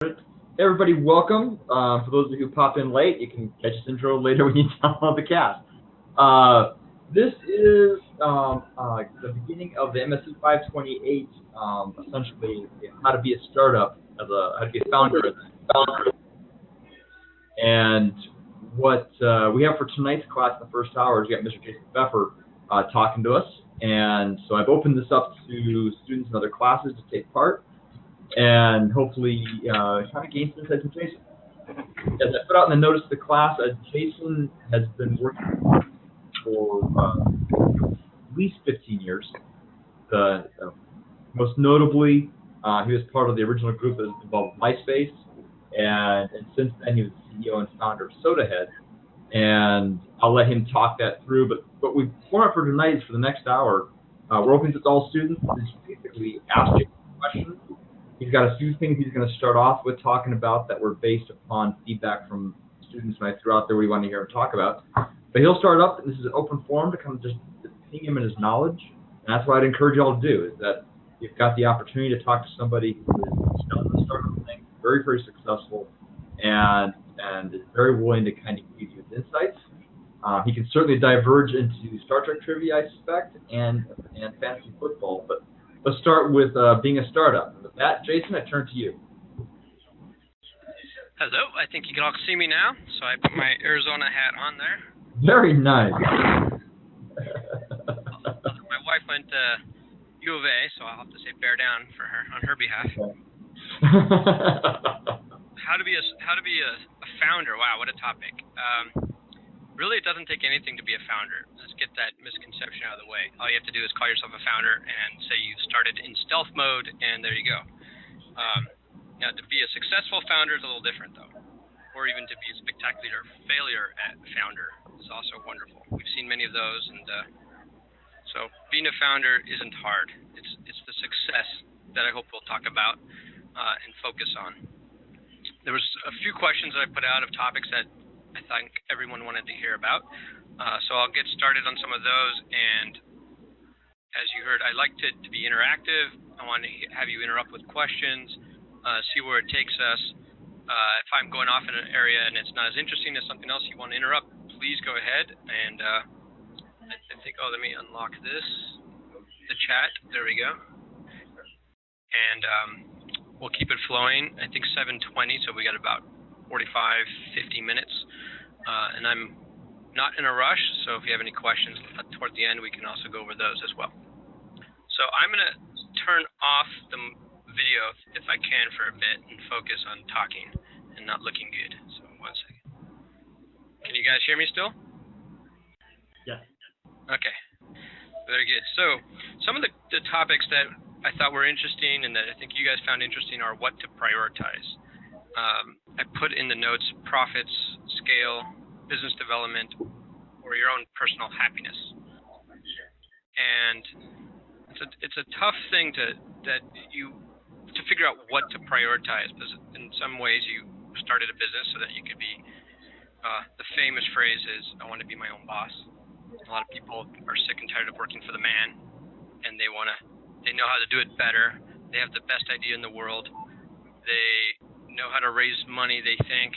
Hey everybody, welcome. For those of you who pop in late, you can catch this intro later when you download the cast. This is the beginning of the MSC 528, essentially how to be a startup, how to be a founder. And what we have for tonight's class in the first hour is we got Mr. Jason Feffer talking to us. And so I've opened this up to students in other classes to take part and hopefully kind of gain some insights from Jason. As I put out in the notice of the class, Jason has been working for at least 15 years. Most notably, he was part of the original group that was involved with MySpace, and since then he was the CEO and founder of SodaHead. And I'll let him talk that through. But we format for tonight is for the next hour. We're open to all students. It's basically ask Jason questions. He's got a few things he's going to start off with talking about that were based upon feedback from students when I threw out there what he wanted to hear him talk about. But he'll start up, and this is an open forum to kind of just ping him in his knowledge. And that's what I'd encourage you all to do, is that you've got the opportunity to talk to somebody who is done the startup thing, very, very successful, and is very willing to kind of give you his insights. He can certainly diverge into Star Trek trivia, I suspect, and fantasy football. But let's start with being a startup. And with that, Jason, I turn to you. Hello, I think you can all see me now, so I put my Arizona hat on there. Very nice. My wife went to U of A, so I'll have to say bear down for her on her behalf. How to be a founder? Wow, what a topic. Really, it doesn't take anything to be a founder. Let's get that misconception out of the way. All you have to do is call yourself a founder and say you started in stealth mode, and there you go. Now, to be a successful founder is a little different, though. Or even to be a spectacular failure at founder is also wonderful. We've seen many of those, and so being a founder isn't hard. It's the success that I hope we'll talk about and focus on. There was a few questions that I put out of topics that I think everyone wanted to hear about. So I'll get started on some of those. And as you heard, I like to be interactive. I want to have you interrupt with questions, see where it takes us. If I'm going off in an area and it's not as interesting as something else you want to interrupt, please go ahead. And I think, let me unlock this, the chat. There we go. And we'll keep it flowing. I think 7:20, so we got about 45, 50 minutes. And I'm not in a rush, so if you have any questions toward the end, we can also go over those as well. So I'm going to turn off the video, if I can, for a bit and focus on talking and not looking good. So 1 second. Can you guys hear me still? Yes. Okay. Very good. So some of the topics that I thought were interesting and that I think you guys found interesting are what to prioritize. I put in the notes profits, scale, business development, or your own personal happiness. And it's a tough thing to figure out what to prioritize, because in some ways you started a business so that you could be the famous phrase is, I want to be my own boss. A lot of people are sick and tired of working for the man, and they know how to do it better. They have the best idea in the world. They know how to raise money, they think,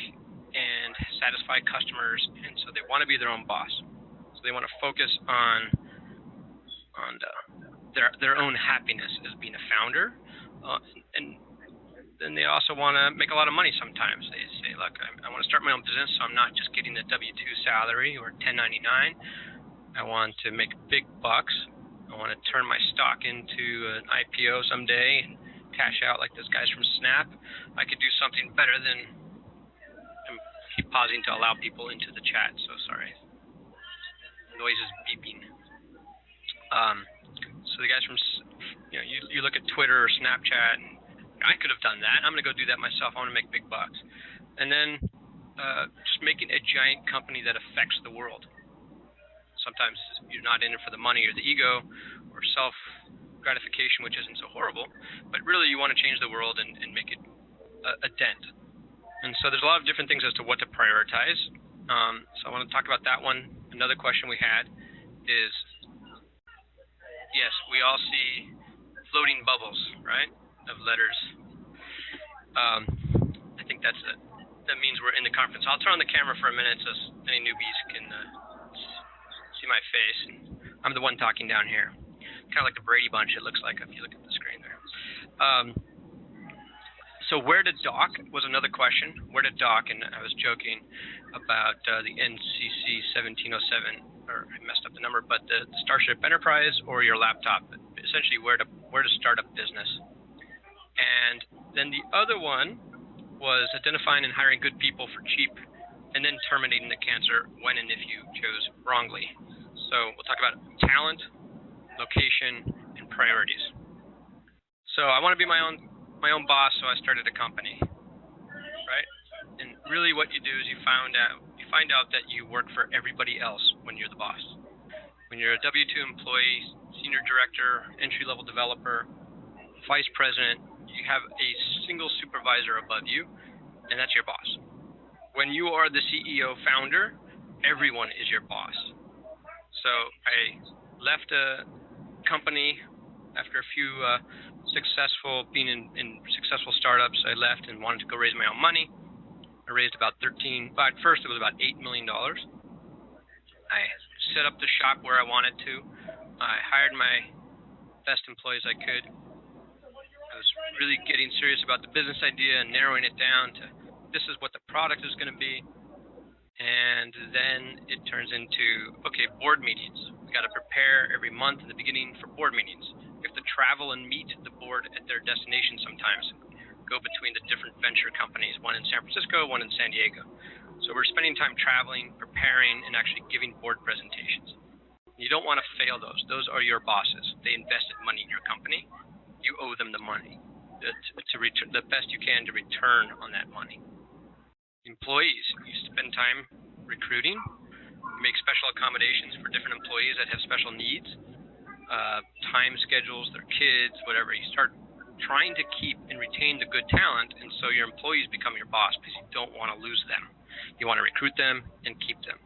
and satisfy customers, and so they want to be their own boss. So they want to focus on their own happiness as being a founder, and then they also want to make a lot of money sometimes. They say, look, I want to start my own business, so I'm not just getting the W-2 salary or 1099. I want to make big bucks. I want to turn my stock into an IPO someday and cash out like those guys from Snap. I could do something better than. I keep pausing to allow people into the chat, so sorry. The noise is beeping. So the guys from, you look at Twitter or Snapchat, and I could have done that. I'm going to go do that myself. I want to make big bucks. And then just making a giant company that affects the world. Sometimes you're not in it for the money or the ego or self-gratification, which isn't so horrible, but really you want to change the world and make it a dent. And so there's a lot of different things as to what to prioritize. So I want to talk about that one. Another question we had is, yes, we all see floating bubbles, right, of letters. that means we're in the conference. I'll turn on the camera for a minute so any newbies can see my face. I'm the one talking down here. Kind of like the Brady Bunch, it looks like if you look at the screen there. So where to dock was another question. Where to dock, and I was joking about the NCC 1707, or I messed up the number, but the Starship Enterprise or your laptop. Essentially, where to start a business. And then the other one was identifying and hiring good people for cheap, and then terminating the cancer when and if you chose wrongly. So we'll talk about talent, location, and priorities. So I want to be my own boss, so I started a company, right? And really what you do is you find out that you work for everybody else when you're the boss. When you're a W-2 employee, senior director, entry-level developer, vice president, you have a single supervisor above you, and that's your boss. When you are the CEO founder, everyone is your boss. So I left a company after a few being in successful startups. I left and wanted to go raise my own money. I raised about first it was about $8 million. I set up the shop where I wanted to. I hired my best employees I could. I was really getting serious about the business idea and narrowing it down to this is what the product is going to be. And then it turns into, okay, board meetings. We got to prepare every month in the beginning for board meetings. We have to travel and meet the board at their destination sometimes. Go between the different venture companies, one in San Francisco, one in San Diego. So we're spending time traveling, preparing, and actually giving board presentations. You don't want to fail those. Those are your bosses. They invested money in your company. You owe them the money to return the best you can to return on that money. Employees, you spend time recruiting. You make special accommodations for different employees that have special needs, time schedules, their kids, whatever. You start trying to keep and retain the good talent, and so your employees become your boss because you don't want to lose them. You want to recruit them and keep them.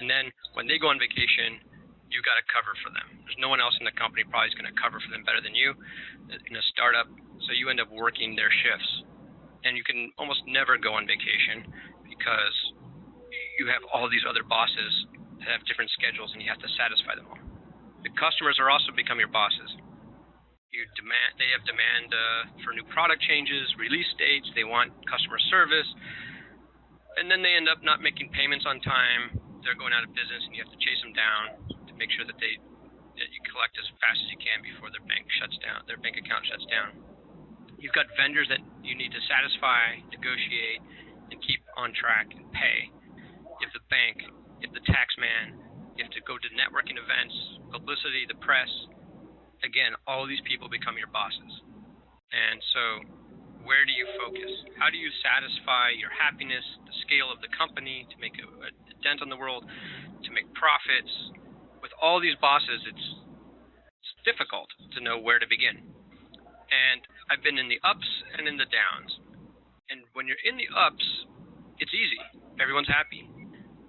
And then when they go on vacation, you got to cover for them. There's no one else in the company probably is going to cover for them better than you in a startup, so you end up working their shifts. And you can almost never go on vacation because you have all these other bosses that have different schedules and you have to satisfy them all. The customers are also become your bosses. They have demand for new product changes, release dates, they want customer service, and then they end up not making payments on time. They're going out of business and you have to chase them down to make sure that you collect as fast as you can before their bank account shuts down. You've got vendors that you need to satisfy, negotiate, and keep on track and pay. You have the bank, you have the tax man, you have to go to networking events, publicity, the press. Again, all these people become your bosses. And so where do you focus? How do you satisfy your happiness, the scale of the company, to make a dent on the world, to make profits? With all these bosses, it's difficult to know where to begin. And I've been in the ups and in the downs. And when you're in the ups, it's easy. Everyone's happy.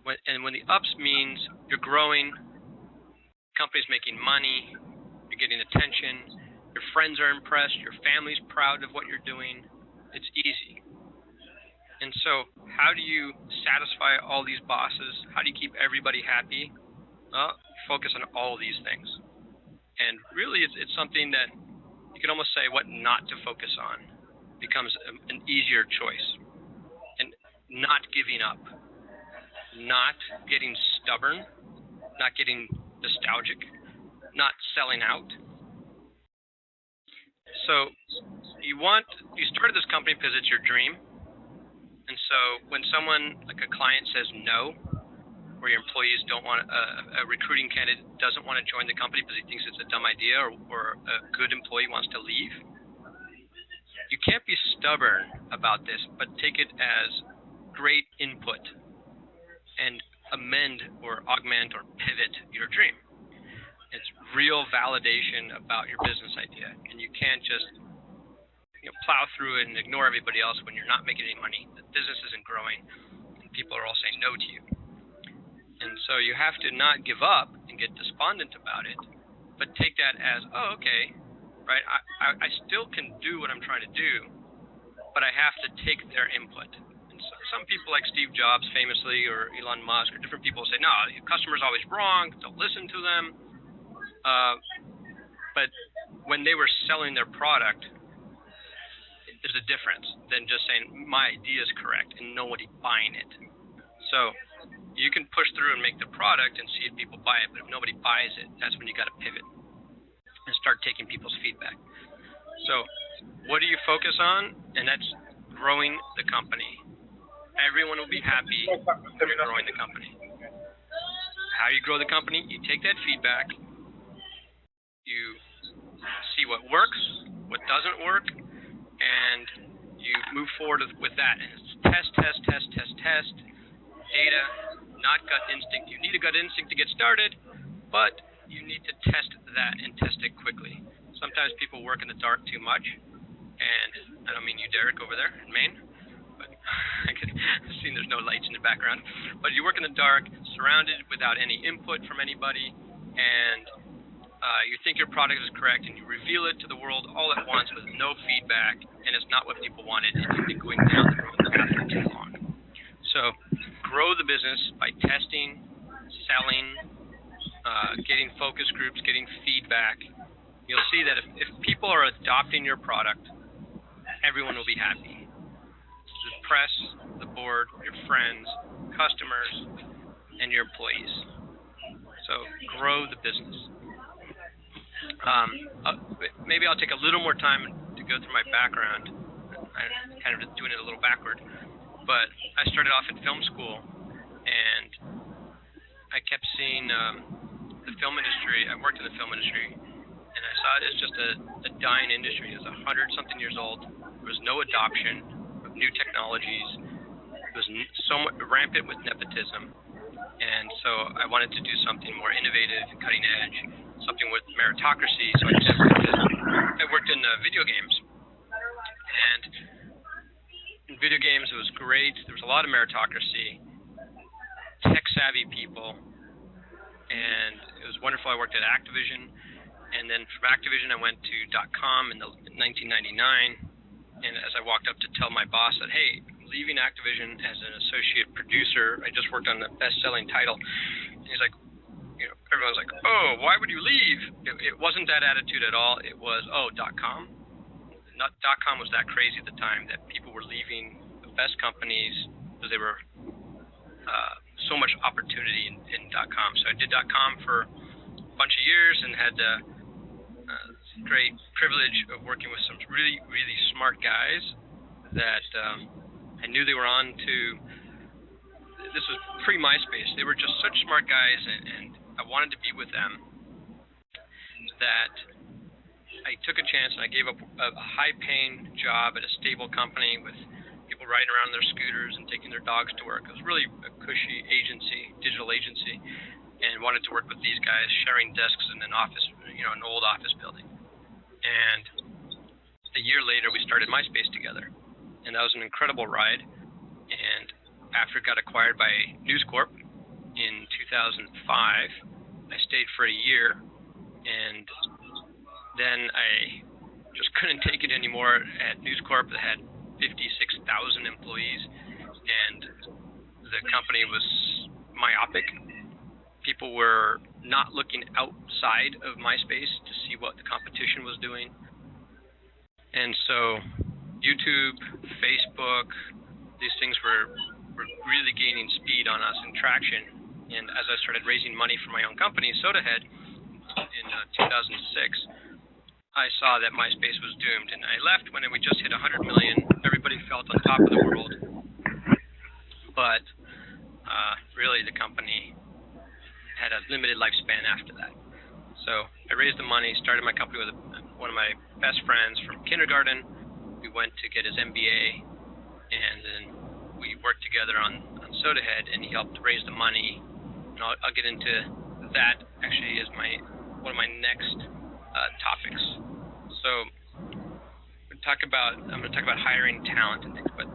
When the ups means you're growing, company's making money, you're getting attention, your friends are impressed, your family's proud of what you're doing, it's easy. And so how do you satisfy all these bosses? How do you keep everybody happy? Well, focus on all these things. And really it's something that you can almost say what not to focus on becomes an easier choice. And not giving up, not getting stubborn, not getting nostalgic, not selling out. So you started this company because it's your dream. And so when someone, like a client, says no, or your employees don't want a recruiting candidate doesn't want to join the company because he thinks it's a dumb idea, or a good employee wants to leave, you can't be stubborn about this, but take it as great input and amend or augment or pivot your dream. It's real validation about your business idea, and you can't just plow through it and ignore everybody else when you're not making any money. The business isn't growing, and people are all saying no to you. And so you have to not give up and get despondent about it, but take that as, oh, okay, right? I still can do what I'm trying to do, but I have to take their input. And so, some people like Steve Jobs famously, or Elon Musk, or different people say, no, the customer's always wrong, don't listen to them. But when they were selling their product, there's a difference than just saying my idea is correct and nobody buying it. So you can push through and make the product and see if people buy it, but if nobody buys it, that's when you got to pivot and start taking people's feedback. So what do you focus on? And that's growing the company. Everyone will be happy when you're growing the company. How you grow the company, you take that feedback, you see what works, what doesn't work, and you move forward with that. And it's test, data, not gut instinct. You need a gut instinct to get started, but you need to test that and test it quickly. Sometimes people work in the dark too much, and I don't mean you, Derek, over there in Maine, but I can see there's no lights in the background. But you work in the dark, surrounded without any input from anybody, and you think your product is correct, and you reveal it to the world all at once with no feedback, and it's not what people wanted, and you've been going down the wrong path for too long. So grow the business by testing, selling, getting focus groups, getting feedback. You'll see that if people are adopting your product, everyone will be happy. The press, the board, your friends, customers, and your employees. So grow the business. Maybe I'll take a little more time to go through my background. I'm kind of doing it a little backward. But I started off at film school, and I kept seeing the film industry. I worked in the film industry, and I saw it as just a dying industry. It was 100-something years old. There was no adoption of new technologies. It was so rampant with nepotism. And so I wanted to do something more innovative, cutting edge, something with meritocracy. So I worked in video games. And in video games, it was great. There was a lot of meritocracy, tech-savvy people, and it was wonderful. I worked at Activision, and then from Activision, I went to .com in 1999, and as I walked up to tell my boss that, hey, I'm leaving Activision as an associate producer. I just worked on the best-selling title. And he's like, everyone's like, oh, why would you leave? It wasn't that attitude at all. It was, .com. .com was that crazy at the time that people were leaving the best companies because they were so much opportunity in .com. So I did .com for a bunch of years and had the great privilege of working with some really, really smart guys that I knew they were on to. This was pre-MySpace. They were just such smart guys, and I wanted to be with them that I took a chance and I gave up a high-paying job at a stable company with people riding around their scooters and taking their dogs to work. It was really a cushy agency, digital agency, and wanted to work with these guys, sharing desks in an office, an old office building. And a year later, we started MySpace together, and that was an incredible ride. And after it got acquired by News Corp in 2005, I stayed for a year, and then I just couldn't take it anymore at News Corp that had 56,000 employees, and the company was myopic. People were not looking outside of MySpace to see what the competition was doing. And so YouTube, Facebook, these things were really gaining speed on us and traction. And as I started raising money for my own company, SodaHead, in 2006, I saw that MySpace was doomed, and I left when we just hit 100 million. Everybody felt on top of the world, but really the company had a limited lifespan after that. So I raised the money, started my company with one of my best friends from kindergarten. We went to get his MBA, and then we worked together on SodaHead, and he helped raise the money. And I'll get into that actually as one of my next topics. So I'm going to talk about hiring talent and things, but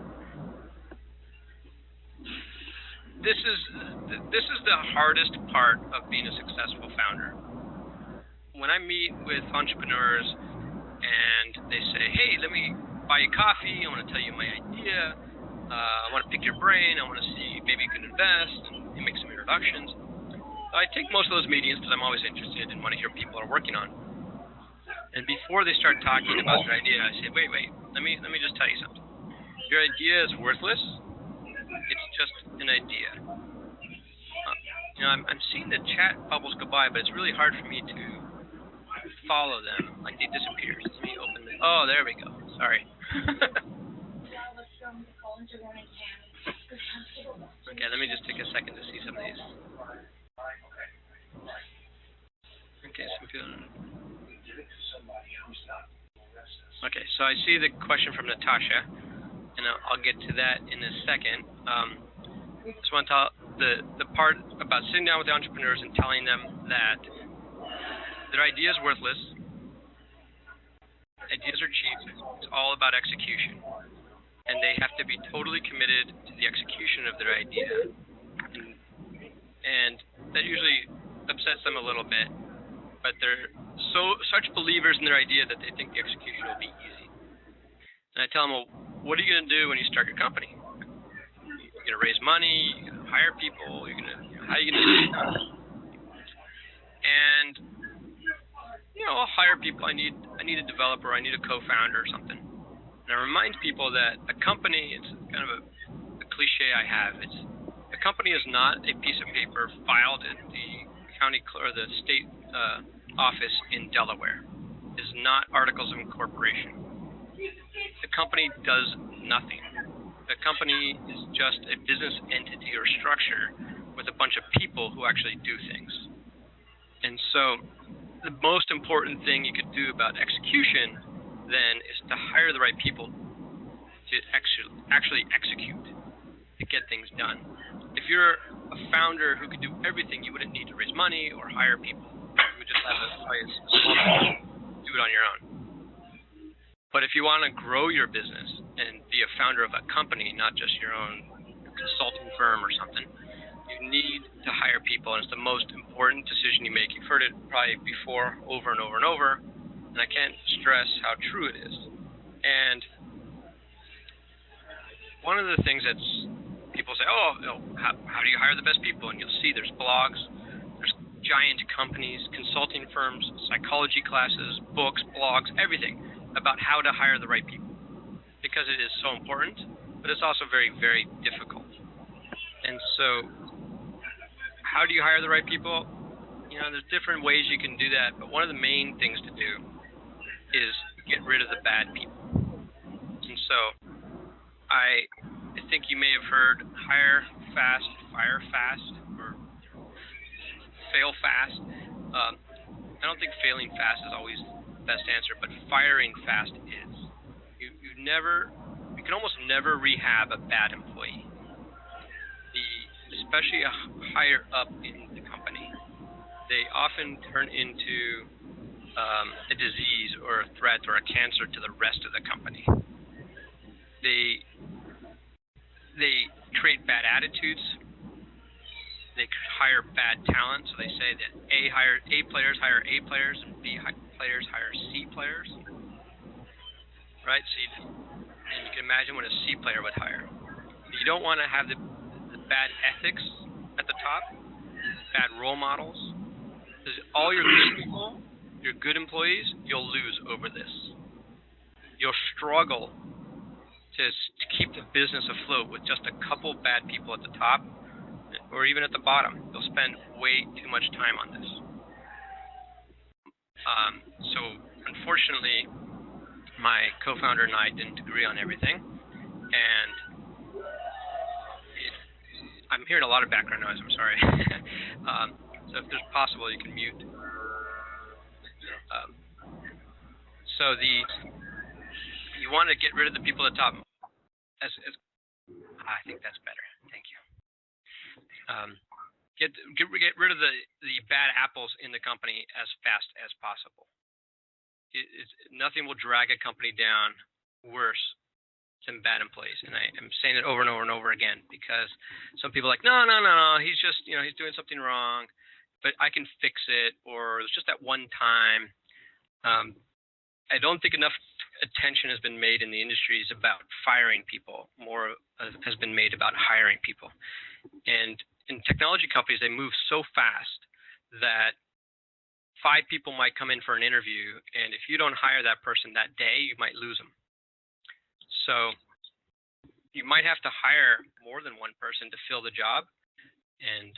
this is the hardest part of being a successful founder. When I meet with entrepreneurs and they say, hey, let me buy you coffee. I want to tell you my idea. I want to pick your brain. I want to see maybe you can invest and make some introductions. So I take most of those meetings because I'm always interested and want to hear what people are working on. And before they start talking about their idea, I say, wait, let me just tell you something. Your idea is worthless. It's just an idea. I'm seeing the chat bubbles go by, but it's really hard for me to follow them. Like they disappear. So let me open it. Oh, there we go. Sorry. Okay, let me just take a second to see some of these. Okay, okay, so I see the question from Natasha, and I'll get to that in a second. Just want to tell the part about sitting down with the entrepreneurs and telling them that their idea is worthless. Ideas are cheap. It's all about execution. And they have to be totally committed to the execution of their idea. And that usually upsets them a little bit. But they're such believers in their idea that they think the execution will be easy. And I tell them, well, what are you going to do when you start your company? You're going to raise money, you're going to hire people, how are you going to do it? And I'll hire people. I need a developer, I need a co-founder or something. And I remind people that a company, it's kind of a cliche I have. A company is not a piece of paper filed at the county or the state office in Delaware. It is not articles of incorporation. The company does nothing. The company is just a business entity or structure with a bunch of people who actually do things. And so the most important thing you could do about execution then is to hire the right people to actually execute, to get things done. If you're a founder who could do everything, you wouldn't need to raise money or hire people. You would just have a small team, do it on your own. But if you want to grow your business and be a founder of a company, not just your own consulting firm or something, you need to hire people, and it's the most important decision you make. You've heard it probably before, over and over and over, and I can't stress how true it is. And one of the things that's people say, how do you hire the best people? And you'll see there's blogs, there's giant companies, consulting firms, psychology classes, books, blogs, everything about how to hire the right people, because it is so important, but it's also very, very difficult. And so how do you hire the right people? There's different ways you can do that, but one of the main things to do is get rid of the bad people. And so I think you may have heard hire fast, fire fast, or fail fast. I don't think failing fast is always the best answer, but firing fast is. You can almost never rehab a bad employee. Especially higher up in the company, they often turn into a disease or a threat or a cancer to the rest of the company. They create bad attitudes. They hire bad talent. So they say that A players hire A players and B players hire C players. Right? So and you can imagine what a C player would hire. You don't want to have the bad ethics at the top, bad role models. Because all your good people, your good employees, you'll lose over this. You'll struggle to keep the business afloat with just a couple bad people at the top or even at the bottom. You'll spend way too much time on this. So unfortunately, my co-founder and I didn't agree on everything, and I'm hearing a lot of background noise. I'm sorry. So if there's possible, you can mute. So you want to get rid of the people at the top. I think that's better. Thank you. Get rid of the bad apples in the company as fast as possible. Nothing will drag a company down worse than bad employees, and I am saying it over and over and over again because some people are like, no, he's just he's doing something wrong, but I can fix it, or it's just that one time. I don't think enough attention has been made in the industry is about firing people. More has been made about hiring people. And in technology companies, they move so fast that 5 people might come in for an interview, and if you don't hire that person that day, you might lose them. So you might have to hire more than one person to fill the job. And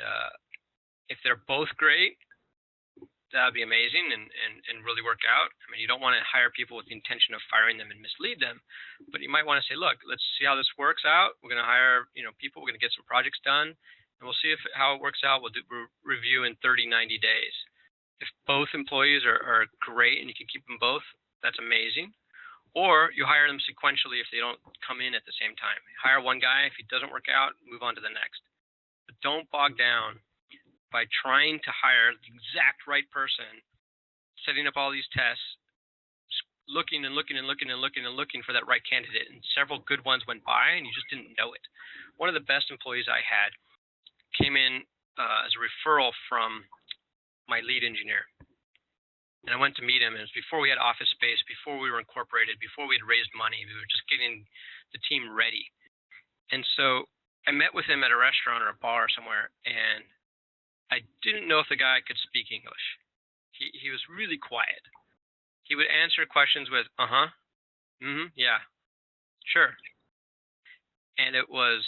if they're both great, that would be amazing and really work out. I mean, you don't want to hire people with the intention of firing them and mislead them, but you might want to say, look, let's see how this works out. We're going to hire people. We're going to get some projects done, and we'll see how it works out. We'll do review in 30, 90 days. If both employees are great and you can keep them both, that's amazing. Or you hire them sequentially if they don't come in at the same time. Hire one guy. If he doesn't work out, move on to the next. But don't bog down by trying to hire the exact right person, setting up all these tests, looking and looking and looking and looking and looking for that right candidate. And several good ones went by and you just didn't know it. One of the best employees I had came in as a referral from my lead engineer. And I went to meet him, and it was before we had office space, before we were incorporated, before we had raised money. We were just getting the team ready. And so I met with him at a restaurant or a bar somewhere, and I didn't know if the guy could speak English. He was really quiet. He would answer questions with, yeah, sure. And it was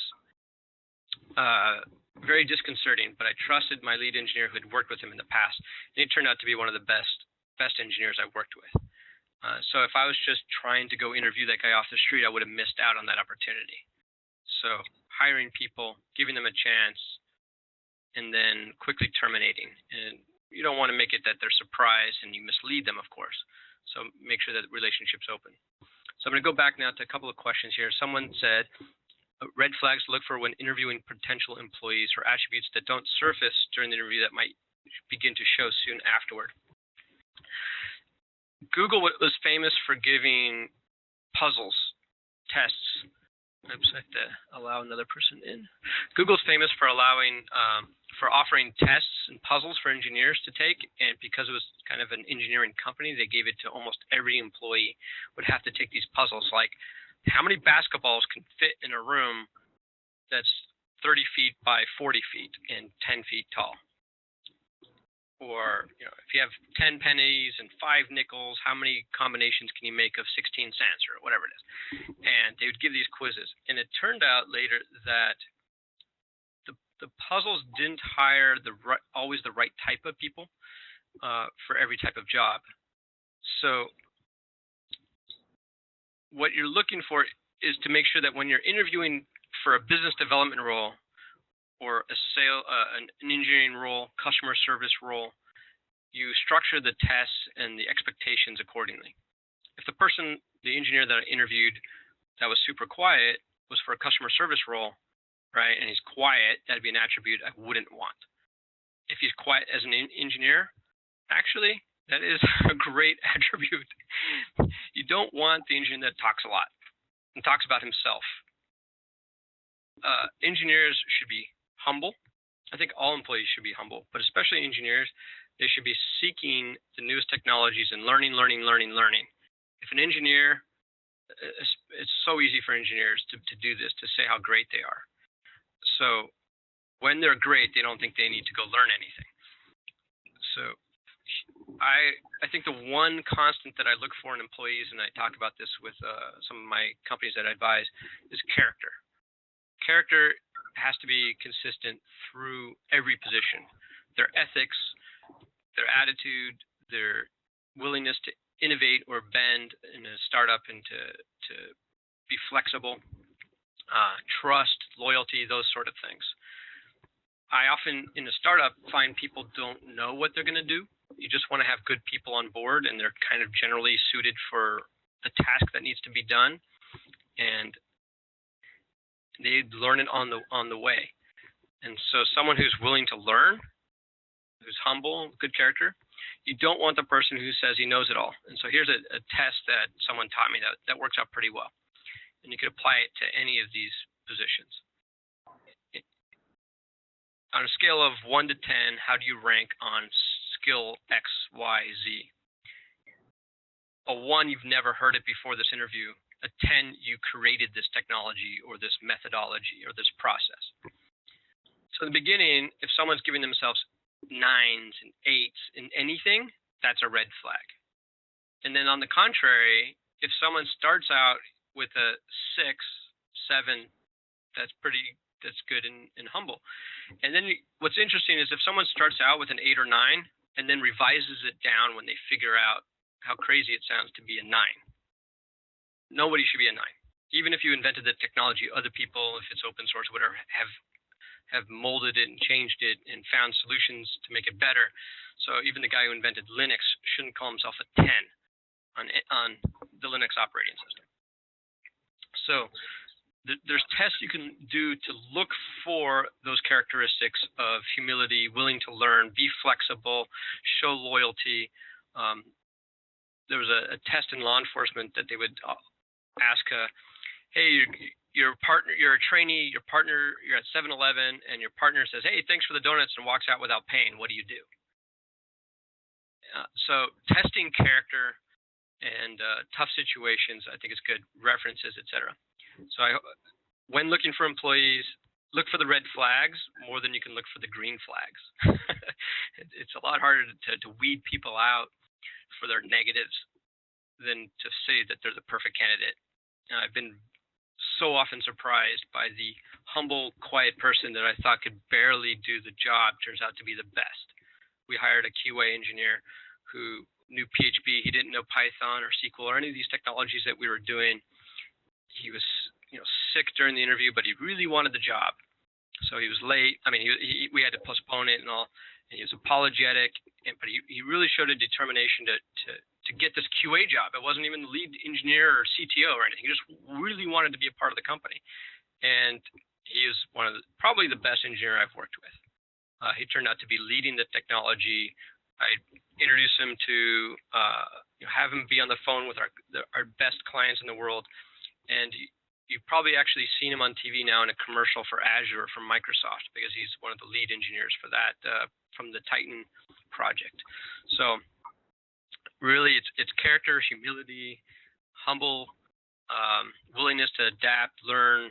very disconcerting, but I trusted my lead engineer who had worked with him in the past, and he turned out to be one of the best engineers I've worked with. So if I was just trying to go interview that guy off the street, I would have missed out on that opportunity. So hiring people, giving them a chance, and then quickly terminating. And you don't want to make it that they're surprised and you mislead them, of course. So make sure that the relationship's open. So I'm going to go back now to a couple of questions here. Someone said, red flags to look for when interviewing potential employees or attributes that don't surface during the interview that might begin to show soon afterward. Google was famous for giving puzzles, tests. Oops, I have to allow another person in. Google's famous for offering tests and puzzles for engineers to take, and because it was kind of an engineering company, they gave it to almost every employee. Would have to take these puzzles, like how many basketballs can fit in a room that's 30 feet by 40 feet and 10 feet tall? Or if you have 10 pennies and 5 nickels, how many combinations can you make of 16 cents or whatever it is? And they would give these quizzes. And it turned out later that the puzzles didn't hire always the right type of people for every type of job. So what you're looking for is to make sure that when you're interviewing for a business development role, or an engineering role, customer service role, you structure the tests and the expectations accordingly. If the engineer that I interviewed that was super quiet was for a customer service role, right, and he's quiet, that'd be an attribute I wouldn't want. If he's quiet as an engineer, actually, that is a great attribute. You don't want the engineer that talks a lot and talks about himself. Engineers should be humble. I think all employees should be humble, but especially engineers, they should be seeking the newest technologies and learning. If an engineer, it's so easy for engineers to do this, to say how great they are. So when they're great, they don't think they need to go learn anything. So I think the one constant that I look for in employees, and I talk about this with some of my companies that I advise, is character. Character has to be consistent through every position. Their ethics, their attitude, their willingness to innovate or bend in a startup and to be flexible, trust, loyalty, those sort of things. I often, in a startup, find people don't know what they're going to do. You just want to have good people on board, and they're kind of generally suited for a task that needs to be done, and they learn it on the way. And so someone who's willing to learn, who's humble, good character, you don't want the person who says he knows it all. And so here's a test that someone taught me that works out pretty well. And you could apply it to any of these positions. On a scale of 1 to 10, how do you rank on skill X, Y, Z? A 1, you've never heard it before this interview. A 10, you created this technology or this methodology or this process. So in the beginning, if someone's giving themselves 9s and 8s in anything, that's a red flag. And then on the contrary, if someone starts out with a 6, 7, that's good and humble. And then what's interesting is if someone starts out with an 8 or 9 and then revises it down when they figure out how crazy it sounds to be a 9. Nobody should be a 9. Even if you invented the technology, other people, if it's open source, whatever, have molded it and changed it and found solutions to make it better. So even the guy who invented Linux shouldn't call himself a 10 on the Linux operating system. So there's tests you can do to look for those characteristics of humility, willing to learn, be flexible, show loyalty. There was a test in law enforcement that they would ask, hey, you're a trainee, you're at 7-Eleven, and your partner says, hey, thanks for the donuts, and walks out without paying. What do you do? So testing character and tough situations, I think is good. References, etc. So when looking for employees, look for the red flags more than you can look for the green flags. It's a lot harder to weed people out for their negatives than to say that they're the perfect candidate. And I've been so often surprised by the humble, quiet person that I thought could barely do the job turns out to be the best. We hired a QA engineer who knew PHP. He didn't know Python or SQL or any of these technologies that we were doing. He was sick during the interview, but he really wanted the job. So he was late. I mean, we had to postpone it and all. And he was apologetic, but he really showed a determination to get this QA job. It wasn't even the lead engineer or CTO or anything. He just really wanted to be a part of the company. And he is probably the best engineer I've worked with. He turned out to be leading the technology. I introduced him to have him be on the phone with our best clients in the world. And you've probably actually seen him on TV now in a commercial for Azure from Microsoft because he's one of the lead engineers for that from the Titan project. So really, it's character, humility, humble, willingness to adapt, learn.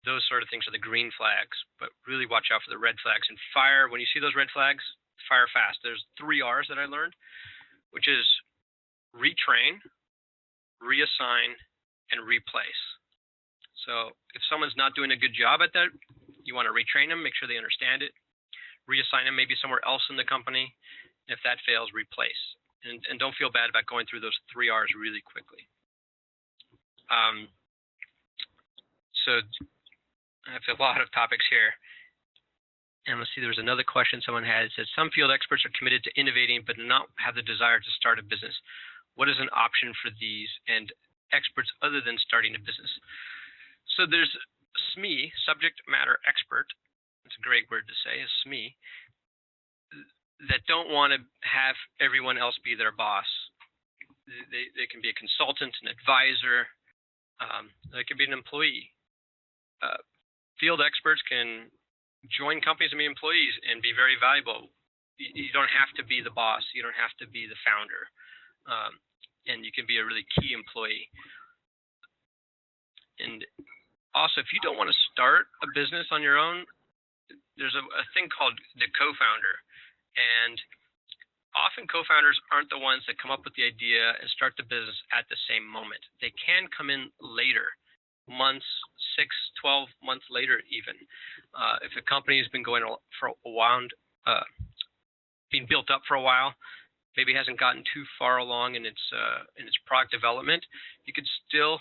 Those sort of things are the green flags, but really watch out for the red flags and fire. When you see those red flags, fire fast. There's 3 R's that I learned, which is retrain, reassign, and replace. So if someone's not doing a good job at that, you want to retrain them, make sure they understand it, reassign them maybe somewhere else in the company. If that fails, replace. And don't feel bad about going through those 3 R's really quickly. So I have a lot of topics here. And let's see, there was another question someone had. It says, some field experts are committed to innovating but do not have the desire to start a business. What is an option for these and experts other than starting a business? So there's SME, subject matter expert. It's a great word to say, is SME, that don't want to have everyone else be their boss. They can be a consultant, an advisor. They can be an employee. Field experts can join companies and be employees and be very valuable. You don't have to be the boss. You don't have to be the founder. And you can be a really key employee. And also, if you don't want to start a business on your own, there's a thing called the co-founder. And often co-founders aren't the ones that come up with the idea and start the business at the same moment. They can come in later, months, 6, 12 months later even. If a company has been going for a while, being built up for a while, maybe hasn't gotten too far along in its product development, you could still,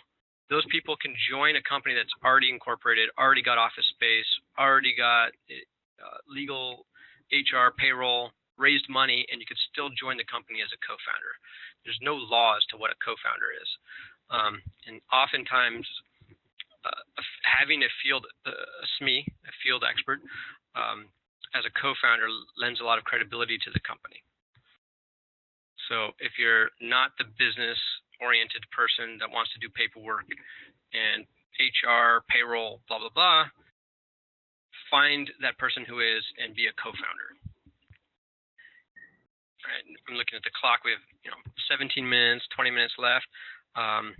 those people can join a company that's already incorporated, already got office space, already got legal, HR, payroll, raised money, and you could still join the company as a co-founder. There's no law as to what a co-founder is. And oftentimes, having a SME, a field expert, as a co-founder lends a lot of credibility to the company. So if you're not the business-oriented person that wants to do paperwork and HR, payroll, blah, blah, blah, find that person who is and be a co-founder. right, I'm looking at the clock. We have 17 minutes, 20 minutes left. I'm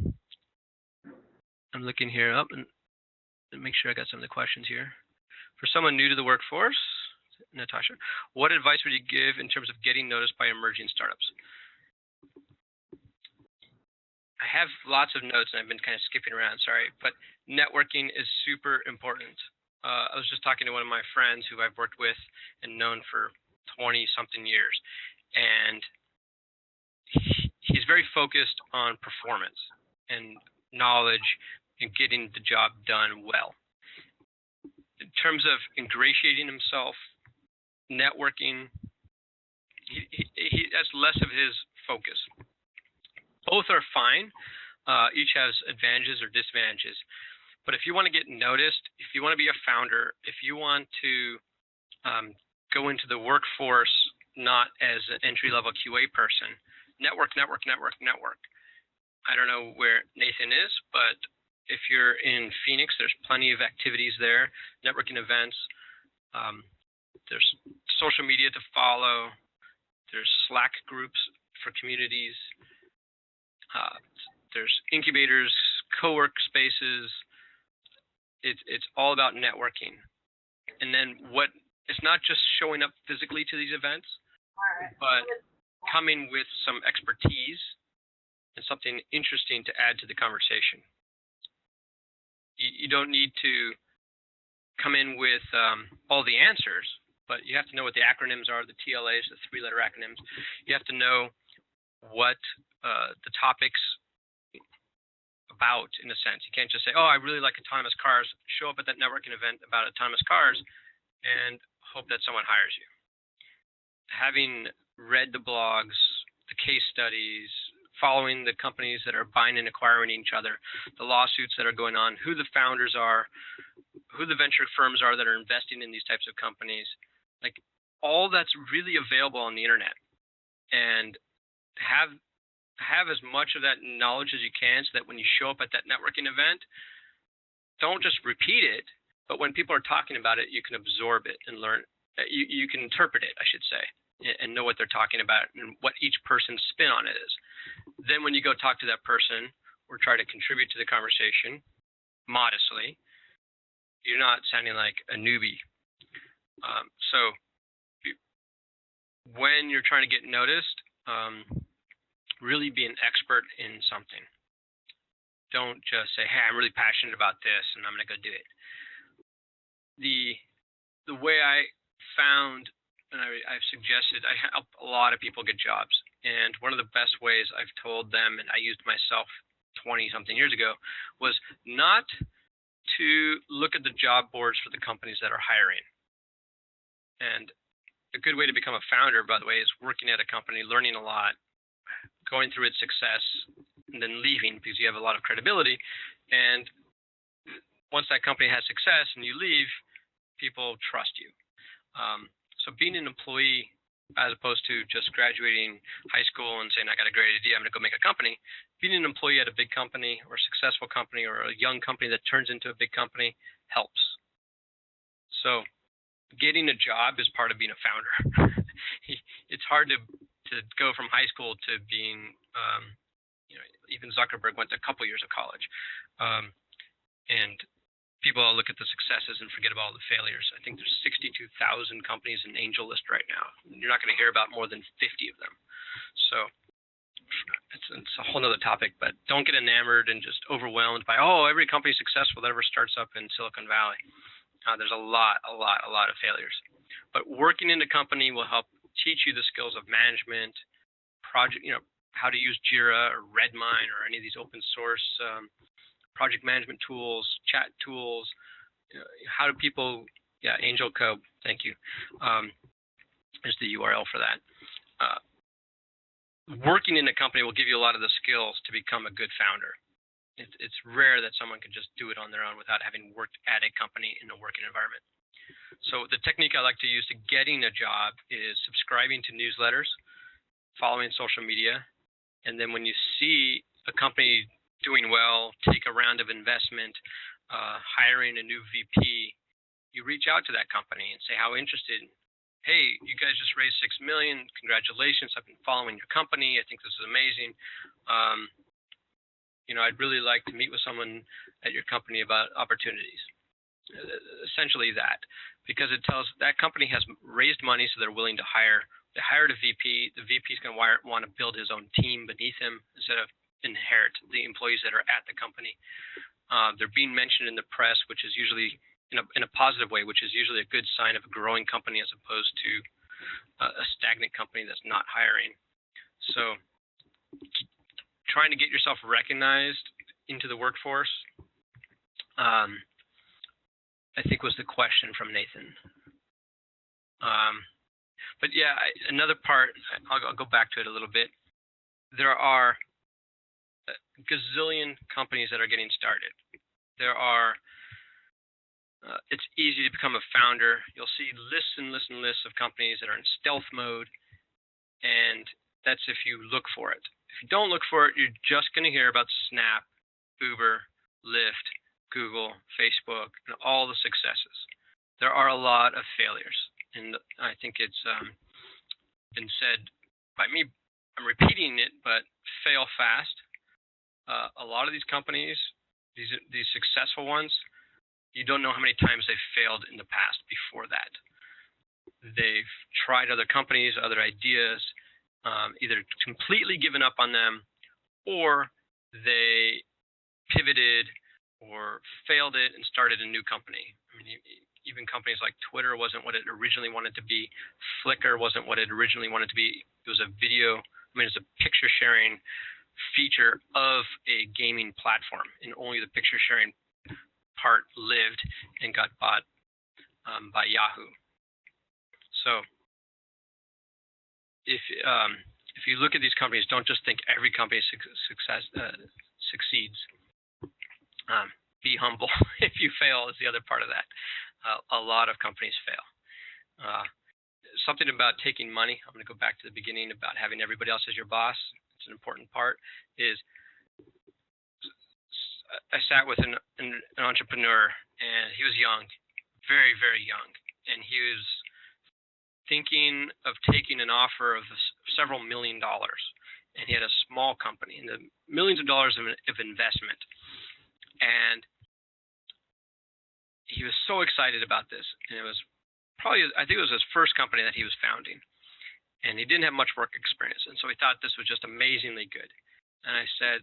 looking here up and make sure I got some of the questions here. For someone new to the workforce, Natasha, what advice would you give in terms of getting noticed by emerging startups? I have lots of notes and I've been kind of skipping around, sorry, but networking is super important. I was just talking to one of my friends who I've worked with and known for 20-something years, and he's very focused on performance and knowledge and getting the job done well. In terms of ingratiating himself, networking, that's less of his focus. Both are fine. Each has advantages or disadvantages. But if you want to get noticed, if you want to be a founder, if you want to go into the workforce not as an entry-level QA person, network, network, network, network. I don't know where Nathan is, but if you're in Phoenix, there's plenty of activities there, networking events. There's social media to follow. There's Slack groups for communities. There's incubators, co-work spaces. It's all about networking. And then it's not just showing up physically to these events, but coming with some expertise and something interesting to add to the conversation. You don't need to come in with all the answers, but you have to know what the acronyms are, the TLAs, the three-letter acronyms. You have to know what the topic's about, in a sense. You can't just say, oh, I really like autonomous cars, show up at that networking event about autonomous cars, and hope that someone hires you. Having read the blogs, the case studies, following the companies that are buying and acquiring each other, the lawsuits that are going on, who the founders are, who the venture firms are that are investing in these types of companies, like all that's really available on the internet. And have as much of that knowledge as you can so that when you show up at that networking event, don't just repeat it, but when people are talking about it, you can absorb it and learn. You can interpret it, I should say, and know what they're talking about and what each person's spin on it is. Then when you go talk to that person or try to contribute to the conversation modestly, you're not sounding like a newbie. So when you're trying to get noticed, really be an expert in something. Don't just say, hey, I'm really passionate about this and I'm going to go do it. The way I found, and I've suggested, I help a lot of people get jobs. And one of the best ways I've told them, and I used myself 20-something years ago, was not to look at the job boards for the companies that are hiring. And a good way to become a founder, by the way, is working at a company, learning a lot, going through its success, and then leaving because you have a lot of credibility. And once that company has success and you leave, people trust you. So being an employee, as opposed to just graduating high school and saying, I got a great idea, I'm going to go make a company, being an employee at a big company or a successful company or a young company that turns into a big company helps. So getting a job is part of being a founder. It's hard to go from high school to being, even Zuckerberg went to a couple years of college. And people all look at the successes and forget about all the failures. I think there's 62,000 companies in Angel List right now. You're not going to hear about more than 50 of them. So it's a whole other topic, but don't get enamored and just overwhelmed by, every company is successful that ever starts up in Silicon Valley. There's a lot of failures. But working in a company will help teach you the skills of management, project, how to use Jira or Redmine or any of these open source project management tools, chat tools. How do people, Angel Code, thank you, is the URL for that. Working in a company will give you a lot of the skills to become a good founder. It's rare that someone can just do it on their own without having worked at a company in a working environment. So the technique I like to use to getting a job is subscribing to newsletters, following social media, and then when you see a company doing well, take a round of investment, hiring a new VP, you reach out to that company and say, how interested hey, you guys just raised $6 million. Congratulations. I've been following your company. I think this is amazing. I'd really like to meet with someone at your company about opportunities. Essentially that, because it tells that company has raised money, so they're willing to hire. They hired a VP. The VP is going to want to build his own team beneath him instead of inherit the employees that are at the company. They're being mentioned in the press, which is usually in a positive way, which is usually a good sign of a growing company as opposed to a stagnant company that's not hiring. So trying to get yourself recognized into the workforce, I think was the question from Nathan. But yeah, another part, I'll go back to it a little bit. There are a gazillion companies that are getting started. It's easy to become a founder. You'll see lists and lists and lists of companies that are in stealth mode, and that's if you look for it. If you don't look for it, you're just going to hear about Snap, Uber, Lyft, Google, Facebook, and all the successes. There are a lot of failures, and I think it's been said by me. I'm repeating it, but fail fast. A lot of these companies, these successful ones, you don't know how many times they've failed in the past before that. They've tried other companies, other ideas, either completely given up on them, or they pivoted or failed it and started a new company. I mean, even companies like Twitter wasn't what it originally wanted to be. Flickr wasn't what it originally wanted to be. It was a it's a picture sharing feature of a gaming platform, and only the picture sharing part lived and got bought by Yahoo. So if you look at these companies, don't just think every company succeeds. Be humble. If you fail is the other part of that. A lot of companies fail. Something about taking money, I'm going to go back to the beginning about having everybody else as your boss. It's an important part. I sat with an entrepreneur, and he was young, very, very young, and he was thinking of taking an offer of several $1 million, and he had a small company and the millions of dollars of investment, and he was so excited about this, and it was I think it was his first company that he was founding, and he didn't have much work experience, and so he thought this was just amazingly good. And I said,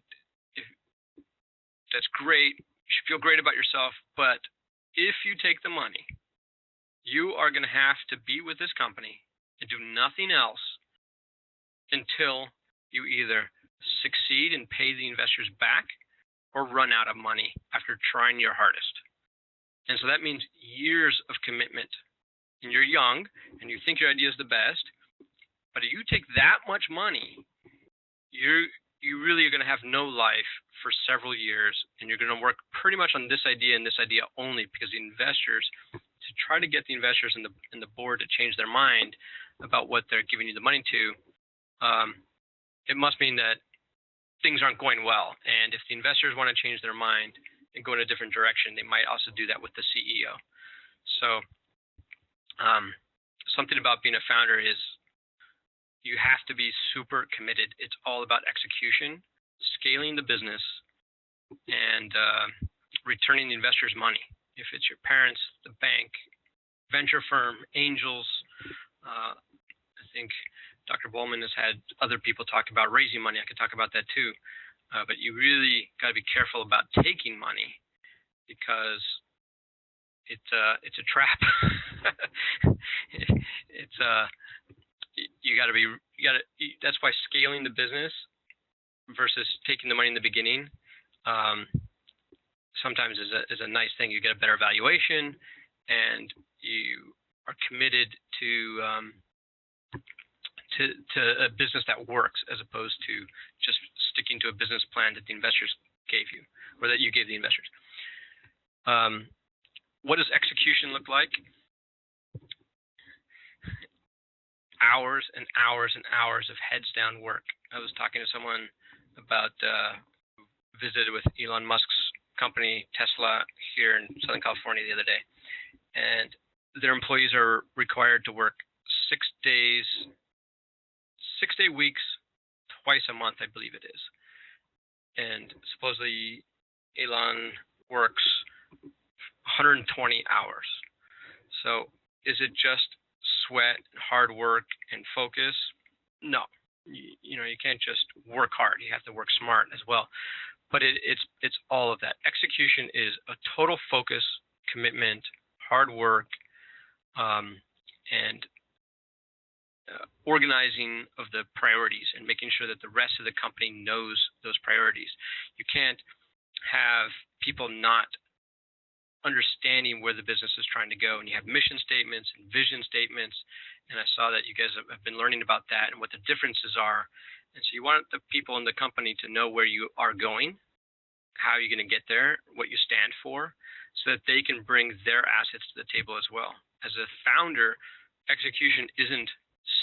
that's great, you should feel great about yourself, but if you take the money, you are going to have to be with this company and do nothing else until you either succeed and pay the investors back or run out of money after trying your hardest. And so that means years of commitment. And you're young and you think your idea is the best, but if you take that much money, you really are going to have no life for several years, and you're going to work pretty much on this idea and this idea only, because the investors, to try to get the investors and the board to change their mind about what they're giving you the money to, it must mean that things aren't going well. And if the investors want to change their mind and go in a different direction, they might also do that with the CEO. So something about being a founder is you have to be super committed. It's all about execution, scaling the business, and returning the investors' money. If it's your parents, the bank, venture firm, angels, I think Dr. Bowman has had other people talk about raising money. I could talk about that too. But you really got to be careful about taking money, because it's a trap. That's why scaling the business versus taking the money in the beginning sometimes is a nice thing. You get a better valuation, and you are committed to a business that works, as opposed to just sticking to a business plan that the investors gave you, or that you gave the investors. What does execution look like? Hours and hours and hours of heads down work. I was talking to someone about visited with Elon Musk's company, Tesla, here in Southern California the other day, and their employees are required to work 6 days, 6-day weeks, twice a month, I believe it is. And supposedly Elon works 120 hours. So is it just sweat, hard work, and focus? No. You can't just work hard. You have to work smart as well. But it's all of that. Execution is a total focus, commitment, hard work, and organizing of the priorities and making sure that the rest of the company knows those priorities. You can't have people not understanding where the business is trying to go, and you have mission statements and vision statements, and I saw that you guys have been learning about that and what the differences are. And so you want the people in the company to know where you are going, how you're going to get there, what you stand for, so that they can bring their assets to the table as well. As a founder, execution isn't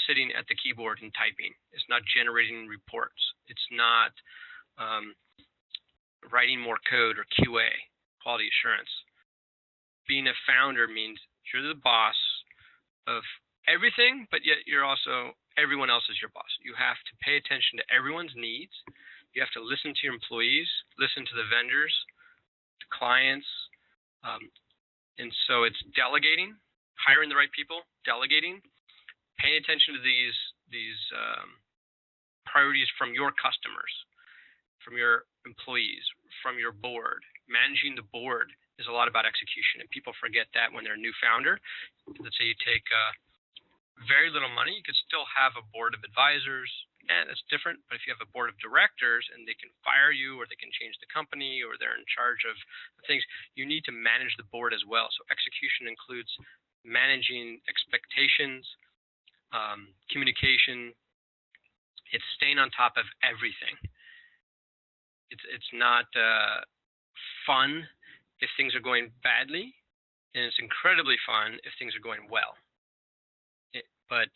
sitting at the keyboard and typing. It's not generating reports. It's not writing more code or QA, quality assurance. Being a founder means you're the boss of everything, but yet you're also, everyone else is your boss. You have to pay attention to everyone's needs. You have to listen to your employees, listen to the vendors, the clients. And so it's delegating, hiring the right people, delegating, paying attention to these priorities from your customers, from your employees, from your board. Managing the board is a lot about execution, and people forget that when they're a new founder. Let's say you take very little money, you could still have a board of advisors. That's different, but if you have a board of directors and they can fire you, or they can change the company, or they're in charge of things, you need to manage the board as well. So execution includes managing expectations, communication. It's staying on top of everything. It's not fun if things are going badly, and it's incredibly fun if things are going well. But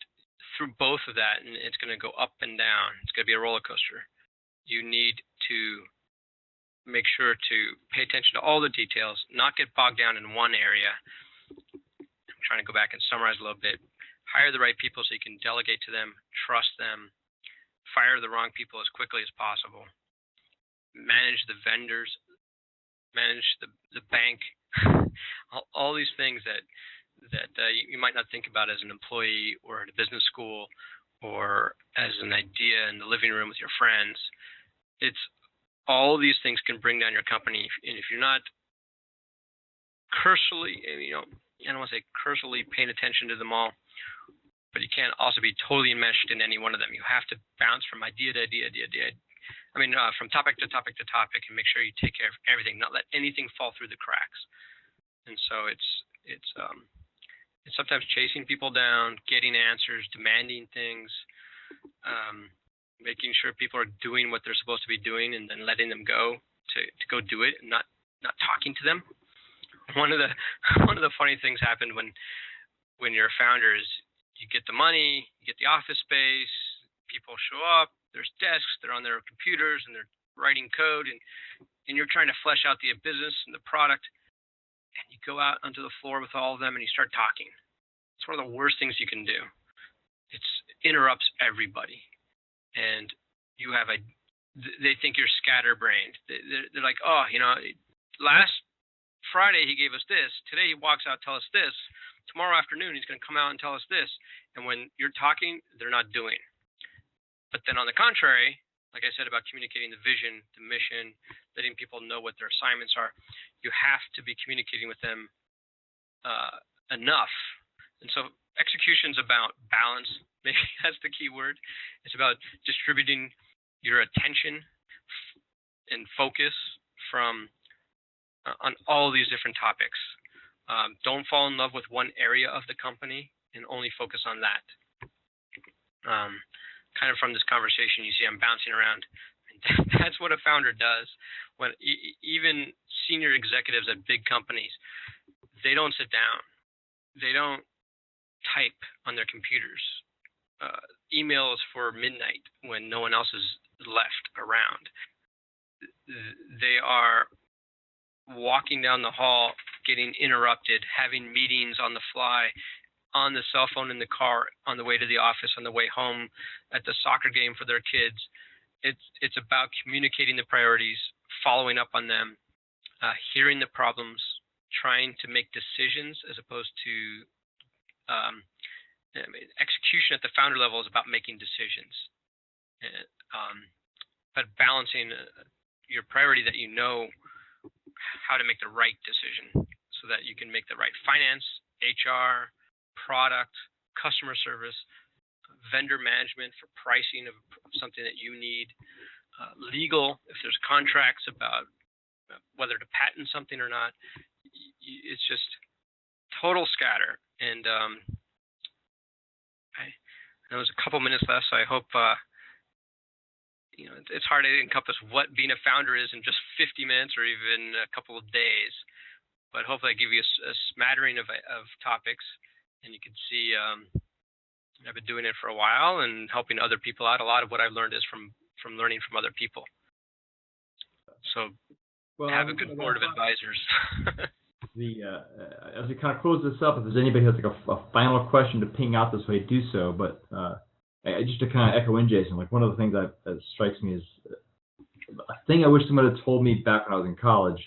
through both of that, and it's going to go up and down. It's going to be a roller coaster. You need to make sure to pay attention to all the details, not get bogged down in one area. I'm trying to go back and summarize a little bit. Hire the right people so you can delegate to them, trust them, fire the wrong people as quickly as possible, manage the vendors, manage the bank, all these things that you might not think about as an employee or at a business school or as an idea in the living room with your friends. It's all these things can bring down your company. And if you're not cursorily, I don't want to say cursorily paying attention to them all, but you can't also be totally enmeshed in any one of them. You have to bounce from idea to idea. From topic to topic to topic, and make sure you take care of everything, not let anything fall through the cracks. And so it's sometimes chasing people down, getting answers, demanding things, making sure people are doing what they're supposed to be doing, and then letting them go to go do it, and not talking to them. One of the funny things happened when you're a founder is you get the money, you get the office space, people show up, there's desks, they're on their computers, and they're writing code, and you're trying to flesh out the business and the product. And you go out onto the floor with all of them and you start talking. It's one of the worst things you can do. It interrupts everybody. And they think you're scatterbrained. They're like, last Friday he gave us this. Today he walks out, tell us this. Tomorrow afternoon he's going to come out and tell us this. And when you're talking, they're not doing. But then on the contrary, like I said about communicating the vision, the mission, letting people know what their assignments are, you have to be communicating with them enough. And so execution is about balance. Maybe that's the key word. It's about distributing your attention and focus on all these different topics. Don't fall in love with one area of the company and only focus on that. Kind of from this conversation, you see I'm bouncing around. That's what a founder does. When even senior executives at big companies, they don't sit down. They don't type on their computers. Emails for midnight when no one else is left around. They are walking down the hall, getting interrupted, having meetings on the fly, on the cell phone in the car, on the way to the office, on the way home, at the soccer game for their kids. It's about communicating the priorities, following up on them, hearing the problems, trying to make decisions as opposed to execution at the founder level is about making decisions. But balancing your priority that you know how to make the right decision so that you can make the right finance, HR, product, customer service, vendor management for pricing of something that you need, legal, if there's contracts about whether to patent something or not. It's just total scatter. And there was a couple minutes left, so I hope it's hard to encompass what being a founder is in just 50 minutes or even a couple of days. But hopefully I give you a smattering of topics, and you can see I've been doing it for a while and helping other people out. A lot of what I've learned is from learning from other people. So have a good board of advisors. As we kind of close this up, if there's anybody who has like a final question to ping out this way, do so. But just to kind of echo in, Jason, like one of the things that strikes me is a thing I wish someone had told me back when I was in college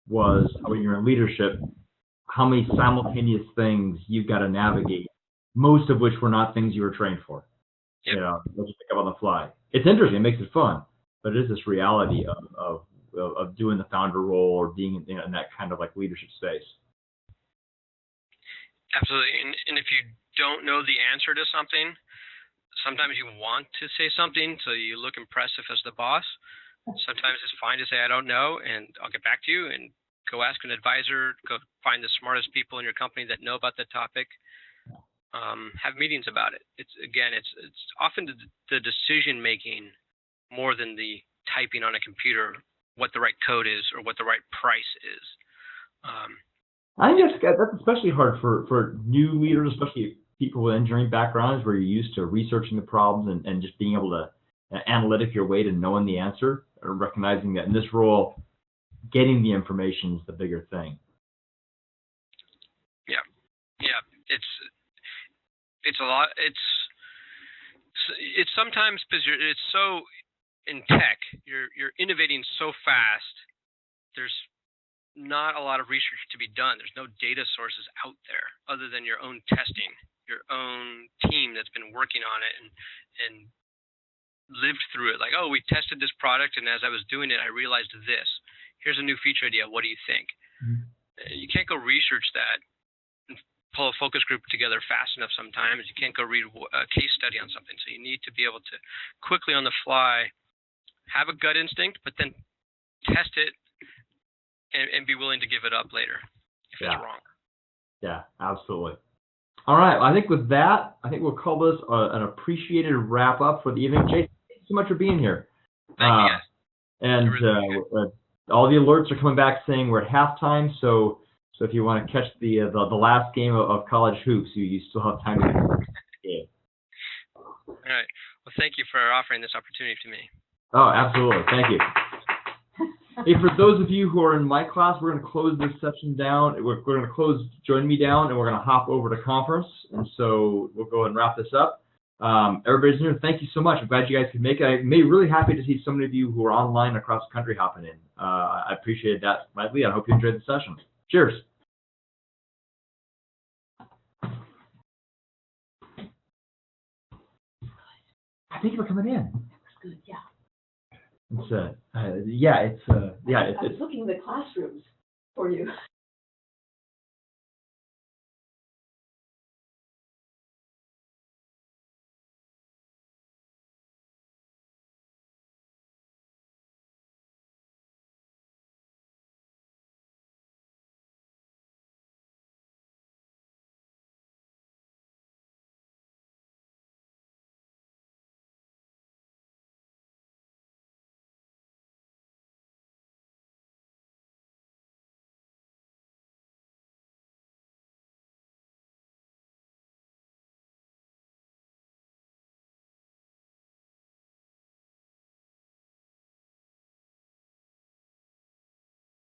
was when you're in leadership, how many simultaneous things you've got to navigate, most of which were not things you were trained for. Yep. They'll just pick up on the fly. It's interesting, it makes it fun, but it is this reality of doing the founder role or being in that kind of like leadership space. Absolutely. And if you don't know the answer to something, sometimes you want to say something so you look impressive as the boss. Sometimes it's fine to say, I don't know, and I'll get back to you, and go ask an advisor, go find the smartest people in your company that know about the topic. Have meetings about it. It's often the decision making more than the typing on a computer what the right code is or what the right price is. I think that's especially hard for new leaders, especially people with engineering backgrounds where you're used to researching the problems and just being able to analytic your way to knowing the answer, or recognizing that in this role, getting the information is the bigger thing. Yeah. It's a lot. It's sometimes because it's so in tech, you're innovating so fast. There's not a lot of research to be done. There's no data sources out there other than your own testing, your own team that's been working on it and lived through it. Like, oh, we tested this product, and as I was doing it, I realized this. Here's a new feature idea. What do you think? Mm-hmm. You can't go research that and pull a focus group together fast enough sometimes. You can't go read a case study on something. So you need to be able to quickly on the fly have a gut instinct, but then test it and be willing to give it up later if it's wrong. Yeah, absolutely. All right. I think with that, we'll call this an appreciated wrap up for the evening. Jason, thank you so much for being here. Thank you, guys. And all the alerts are coming back saying we're at halftime. So if you want to catch the last game of college hoops, you still have time to get the game. All right. Well, thank you for offering this opportunity to me. Oh, absolutely. Thank you. Hey, for those of you who are in my class, we're going to close this session down. We're going to close Join Me down, and we're going to hop over to conference. And so we'll go ahead and wrap this up. Everybody's here. Thank you so much. I'm glad you guys could make it. I'm really happy to see so many of you who are online across the country hopping in. I appreciate that, Smiley. I hope you enjoyed the session. Cheers. Thank you for coming in. That's good, yeah. It's I was looking in the classrooms for you.